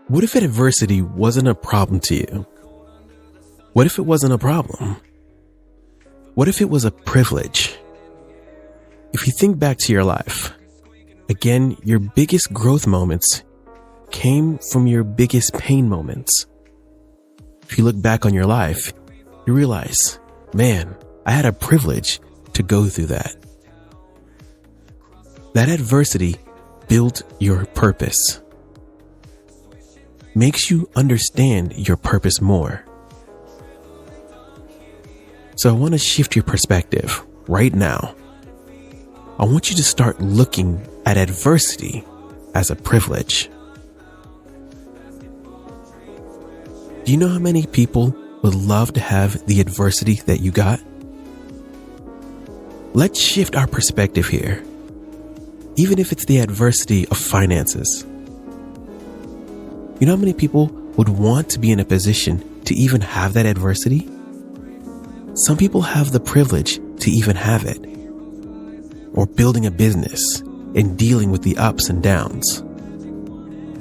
What if adversity wasn't a problem to you? What if it wasn't a problem? What if it was a privilege? If you think back to your life, again, your biggest growth moments came from your biggest pain moments. If you look back on your life, you realize, man, I had a privilege to go through that. That adversity built your purpose, makes you understand your purpose more. So I want to shift your perspective right now. I want you to start looking at adversity as a privilege. Do you know how many people would love to have the adversity that you got? Let's shift our perspective here. Even if it's the adversity of finances. You know how many people would want to be in a position to even have that adversity? Some people have the privilege to even have it. Or building a business and dealing with the ups and downs.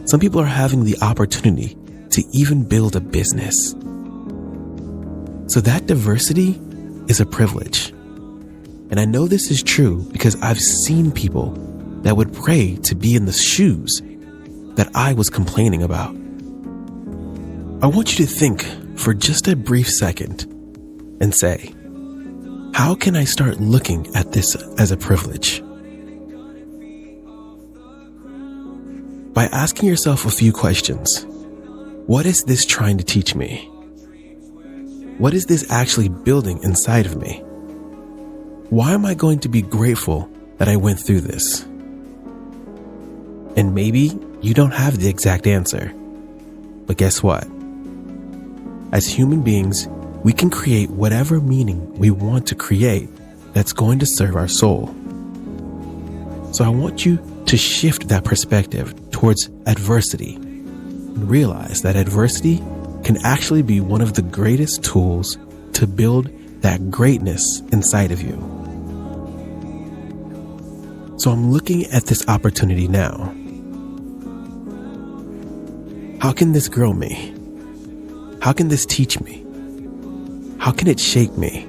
Some people are having the opportunity to even build a business. So that diversity is a privilege. And I know this is true because I've seen people that would pray to be in the shoes that I was complaining about. I want you to think for just a brief second and say, how can I start looking at this as a privilege? By asking yourself a few questions. What is this trying to teach me? What is this actually building inside of me? Why am I going to be grateful that I went through this? And maybe you don't have the exact answer. But guess what? As human beings, we can create whatever meaning we want to create that's going to serve our soul. So I want you to shift that perspective towards adversity and realize that adversity can actually be one of the greatest tools to build that greatness inside of you. So I'm looking at this opportunity now. How can this grow me? How can this teach me? How can it shape me?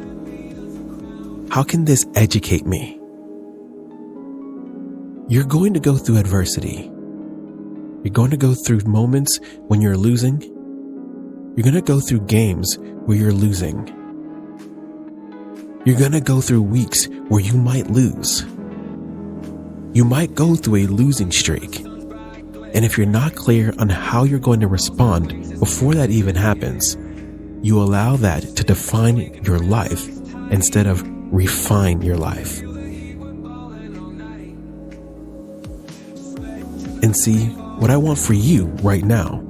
How can this educate me? You're going to go through adversity. You're going to go through moments when you're losing. You're going to go through games where you're losing. You're going to go through weeks where you might lose. You might go through a losing streak. And if you're not clear on how you're going to respond before that even happens, you allow that to define your life instead of refine your life. And see, what I want for you right now,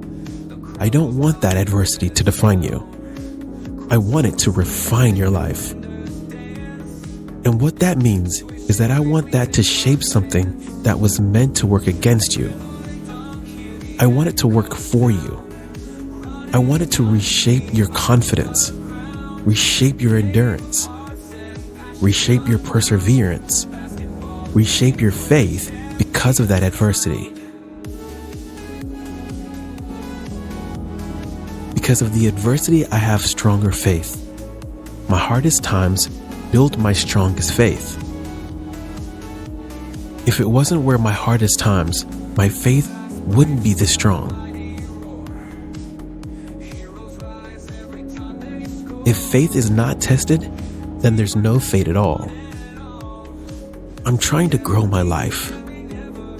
I don't want that adversity to define you. I want it to refine your life. And what that means is that I want that to shape something that was meant to work against you. I want it to work for you. I want it to reshape your confidence, reshape your endurance, reshape your perseverance, reshape your faith because of that adversity. Because of the adversity, I have stronger faith. My hardest times built my strongest faith. If it wasn't where my hardest times, my faith wouldn't be this strong. If faith is not tested, then there's no faith at all. I'm trying to grow my life.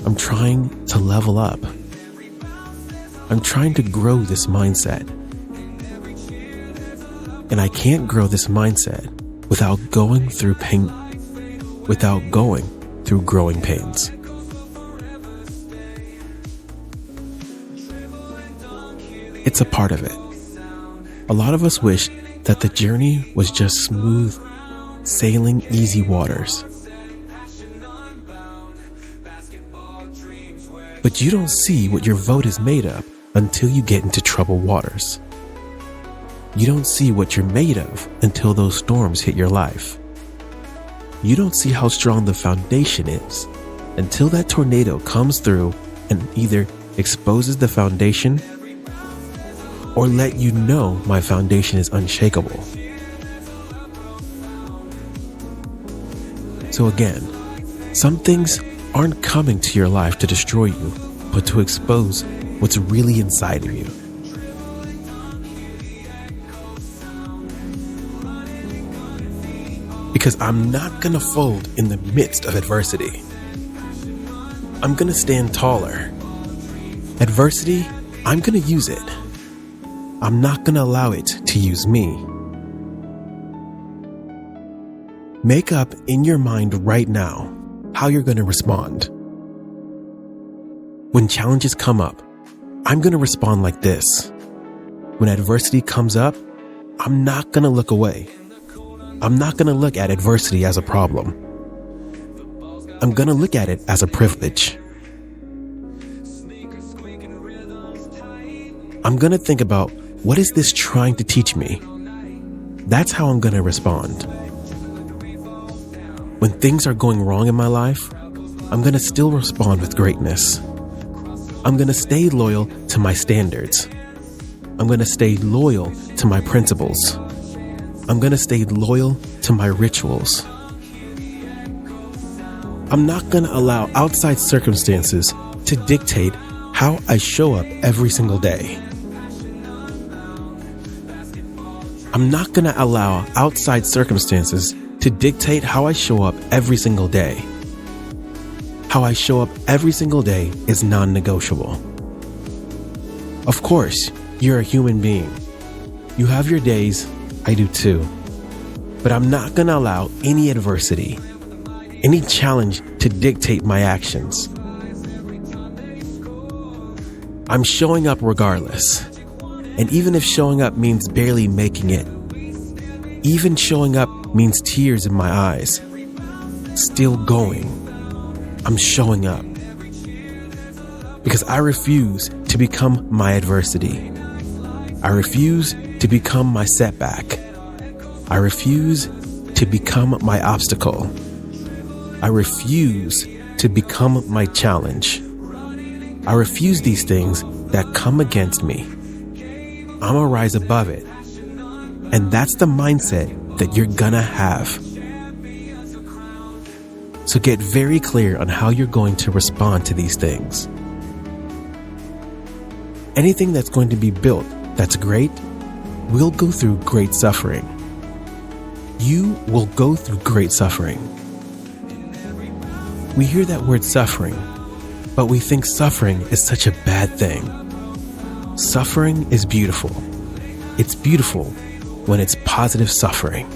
I'm trying to level up. I'm trying to grow this mindset. And I can't grow this mindset without going through pain, without going through growing pains. It's a part of it. A lot of us wish that the journey was just smooth, sailing easy waters. But you don't see what your vote is made of until you get into troubled waters. You don't see what you're made of until those storms hit your life. You don't see how strong the foundation is until that tornado comes through and either exposes the foundation or let you know my foundation is unshakable. So again, some things aren't coming to your life to destroy you, but to expose what's really inside of you. Because I'm not gonna fold in the midst of adversity. I'm gonna stand taller. Adversity, I'm gonna use it. I'm not gonna allow it to use me. Make up in your mind right now how you're gonna respond. When challenges come up, I'm gonna respond like this. When adversity comes up, I'm not gonna look away. I'm not gonna look at adversity as a problem. I'm gonna look at it as a privilege. I'm gonna think about, what is this trying to teach me? That's how I'm gonna respond. When things are going wrong in my life, I'm gonna still respond with greatness. I'm gonna stay loyal to my standards. I'm gonna stay loyal to my principles. I'm gonna stay loyal to my rituals. I'm not gonna allow outside circumstances to dictate how I show up every single day. I'm not gonna allow outside circumstances to dictate how I show up every single day. How I show up every single day is non-negotiable. Of course, you're a human being. You have your days, I do too. But I'm not gonna allow any adversity, any challenge to dictate my actions. I'm showing up regardless. And even if showing up means barely making it, even showing up means tears in my eyes, still going, I'm showing up. Because I refuse to become my adversity. I refuse to become my setback. I refuse to become my obstacle. I refuse to become my challenge. I refuse these things that come against me. I'm gonna rise above it. And that's the mindset that you're gonna have. So get very clear on how you're going to respond to these things. Anything that's going to be built that's great will go through great suffering. You will go through great suffering. We hear that word suffering, but we think suffering is such a bad thing. Suffering is beautiful. It's beautiful when it's positive suffering.